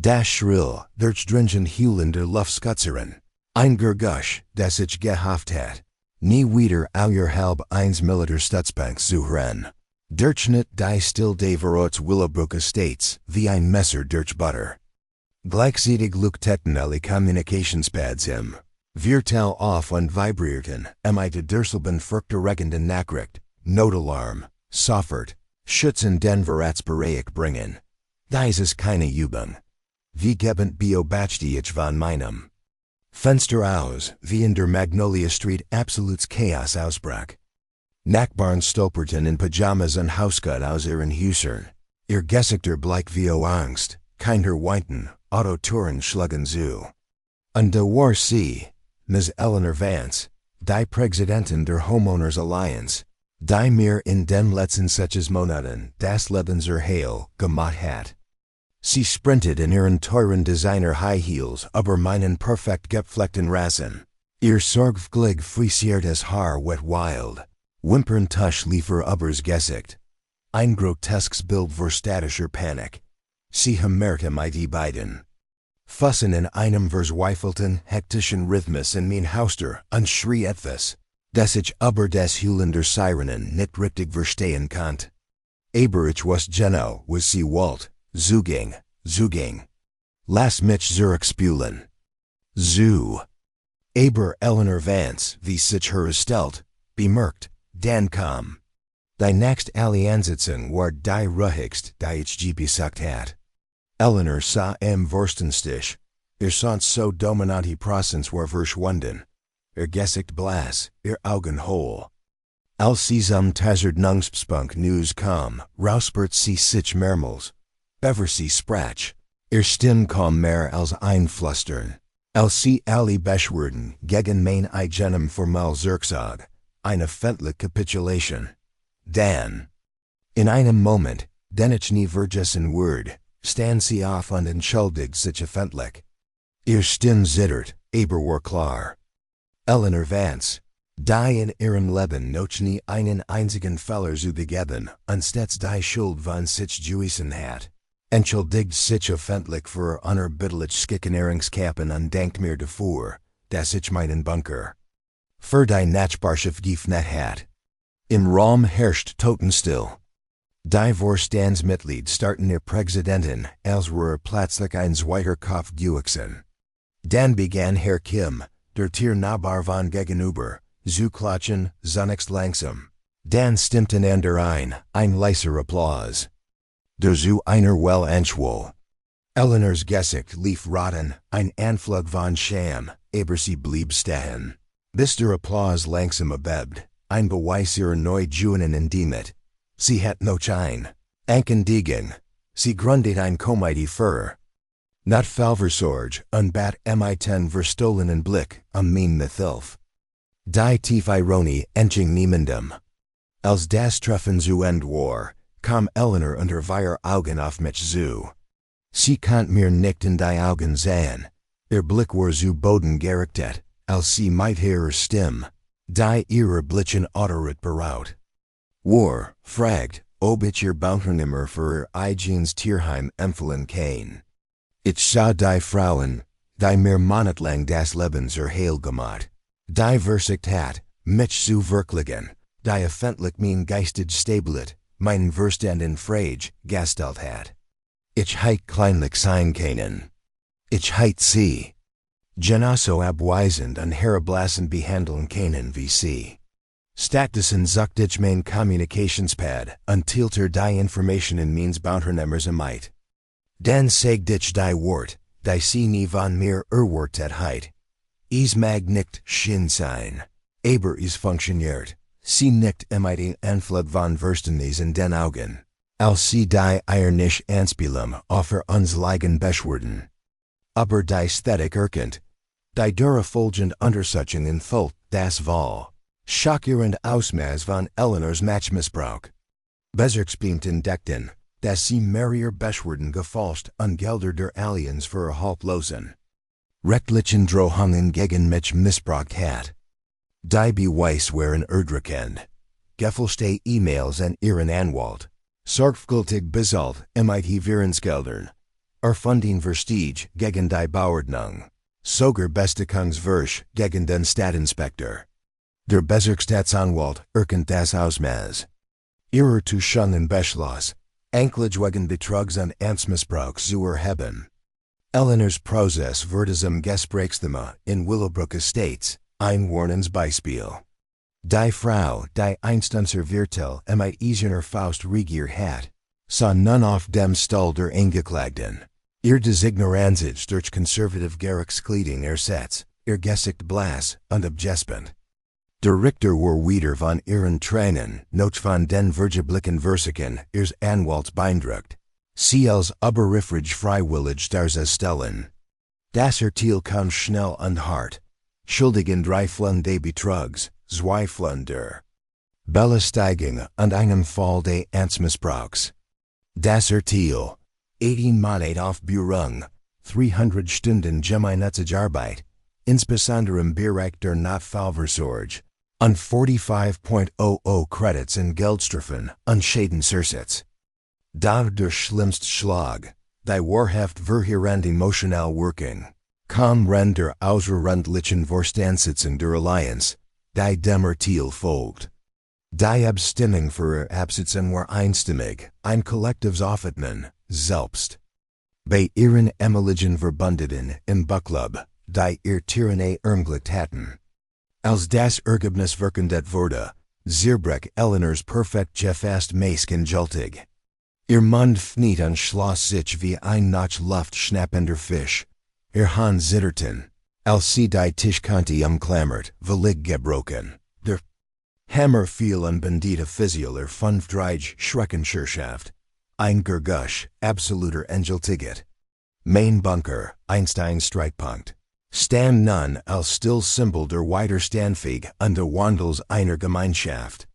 Das schrill, durchdringend Heulen der Luftskutzerin. Ein Gergusch, das ich gehofft hat. Nie wieder außerhalb eines Militärstützpunkts zu hören. Durchschnitt die still Deverots Willowbrook Estates, wie ein Messer durch Butter. Gleichzeitig leuchteten alle Kommunikationspads im. Wir tell auf und vibrierten, die Durselben furchterregende Nachricht, Notalarm, sofort, Schützen den Verratsbereich bringen. Dies ist keine Übung. Wie gebend beobachte ich von meinem Fenster aus, wie in der Magnolia Street absolutes Chaos ausbrach. Nachbarn stolperten in Pyjamas und Hausgut aus ihren Häusern. Ihr Gesichter bleich wie Angst, Kinder weinten, Autotouren schlugen zu. Und da war sie, Miss Eleanor Vance, die Präsidentin der Homeowners Alliance, die mir in den letzten 6 Monaten das Lebenserheil gemacht hat. Sie sprintet in ihren teuren Designer High Heels über meinen perfekt gepflegten Rasen. Ihr sorgfältig frisiertes Haar wet wild. Wimperntusch liefer übers Gesicht. Ein groteskes Bild vor statischer Panik. Sie hammerte die beiden. Fussen in einem verzweifelten, hektischen Rhythmus in mein Hauster und schrie etwas, das ich über des Heulen der Sirenen nicht richtig verstehen konnte. Aber ich was genau, was sie wollt. Zuging. Lass mich zurückspülen. Aber Eleanor Vance, wie sich herstellt, bemerkt, dann kam. Die nächste Alliansitzung war die ruhigst, die ich je besucht hat. Eleanor sah Wurstenstich. Sonst so dominante Prosens war verschwunden. Gesicht blass, Augen hohl. Als sie zum Tazardnungspunk News kam, rouspert sie sich mehrmals. Bever sie sprach. Stimme kam mehr als ein Flüstern. Als sie alle Beschwerden gegen mein eigenem formal Zurückzog. Eine öffentliche Kapitulation. Dann. In einem Moment, den ich nie vergessen würde, stand sie auf und entschuldigt sich öffentlich. Ihr Stimme zittert, aber war klar. Eleanor Vance, die in ihrem Leben noch nie einen einzigen Fehler zugegeben und stets die Schuld von sich gewiesen hat, entschuldigt sich öffentlich für unerbittlich Skickenierungskappen und denkt mir davor, dass ich meinen Bunker für die Nachbarschaft geöffnet hat. Im Raum herrscht Totenstill. Die Vorstandsmitglied starten ihr Präsidentin, als wäre plötzlich ein zweiter Kopf gewachsen. Dann begann Herr Kim, der Tiernachbar von gegenüber, zu klatschen, zunächst langsam. Dann stimmten andere ein leiser Applaus. Dazu einer well anschwoll. Eleanors Gesicht lief rotten, ein Anflug von Scham, aber sie blieb stehen. Bis der Applaus langsam abebbt, ein Beweis ihrer Neugewinnenen Indemnit. Sie hat noch Ankündigung. Sie gründet ein Komite für. Not Falversorge und bat ten verstohlenen Blick mein Mithilf. Die tiefe Ironie entging niemandem. Als das Treffen zu Ende war, kam Eleanor unter vier Augen auf mich zu. Sie konnt mir nicht in die Augen sehen. Ihr Blick war zu Boden gerichtet, als sie mit ihrer Stimme, die ihre Blitzen autorit beraut. War, fragt, ob ich ihr Baunternehmer für ihr eigenes Tierheim empfehlen kann. Ich sah die Frauen, die mir monatelang das Lebenserheil gemacht, die Versicht hat, mich zu verkligen, die öffentlich mein geistig Stabilit, meinen Verstand in Frage, gestellt hat. Ich heit kleinlich sein können. Ich heit sie. Genauso abweisend und herablassend behandeln können wie sie. Stattdessen sucht ich mein Kommunikationspad until die Informationen meines Baunternehmers ermiet. Dann sagt ich die Wort, die sie nie von mir erwartet hat. Es mag nicht schön sein, aber es funktioniert. Sie nicht den Anflug von Verständnis in den Augen, als sie die ironisch Anspielung auf uns liegen beschwerden. Aber die Ästhetik erkennt, die durchfolgend Untersuchungen folgt das Wahl. Schockierend Ausmaß von Eleanors Matchmissbrauch. Besorgspielt entdeckten, dass sie mehrere Beschwerden gefälscht und Gelder der Aliens verhaltlosen. Rechtlichen Drohungen gegen mich missbraucht hat. Die Beweis waren erdrückend. Gefälschte E-Mails an ihren Anwalt. Sorgfältig bezahlt, Virensgeldern. Erfunding Verstehe gegen die Bauordnung. Sogar Bestätigungsversch gegen den Stadtinspektor. Der Bezirksstaatsanwalt erkennt das Ausmaß ihrer Tuschungen Beschluss, Anklage wegen Betrugs und Amtsmissbrauchs zu erheben. Eleanor's Prozess wird zum Gesprächsthema in Willowbrook Estates, ein Warnungsbeispiel. Die Frau, die einst unser Viertel mit Faust regiert hat, sah nun auf dem Stuhl der Angeklagten. Ihr Designoranzig durch konservative Gerichtskliding ersetzt, ihr Gesicht blass und abgespend. Der Richter war wieder von ihren Tränen, not von den vergeblichen Versiken ihres Anwalts beeindruckt. Sie als überrifrig freiwillig darzustellen. Das Urteil kam schnell und hart. Schuldig in 3 Fällen des Betrugs, 2 Fällen der Belästigung und einem Fall des Amtsmissbrauchs. Das Urteil: 18 Monate auf Berufung, 300 Stunden gemeinnützige Arbeit, insbesondere im Bereich der Notfallvorsorge, und 45.00 Credits in Geldstrafen und Schadensersatz. Da der schlimmste Schlag, die wahrhaft verheerend emotional Wirkung, kam ren der außerordentlichen Vorstandssitzung der Allianz, die dem Urteil folgt. Die Abstimmung für Absitzen war einstimmig, ein kollektives Aufatmen, selbst. Bei ihren ehemaligen Verbündeten im Buchclub, die ihr Tyrannie ermöglicht hatten. Als das Ergebnis verkündet wurde, zerbrach Eleanors perfekt gefasst Maske gültig. Ihr Mund fniet und schloss sich wie ein nach Luft schnappender Fisch. Ihr Hand zitterten, als sie die Tischkante umklammert, völlig gebrochen. Der Hammer fiel und bandite Physiol 5-3 Schreckenschaft. Ein Gergusch, absoluter Engeltiget. Mein Bunker, Einstein Streitpunkt. Stand nun als still Symbol der Widerstandfähig und der Wandels einer Gemeinschaft.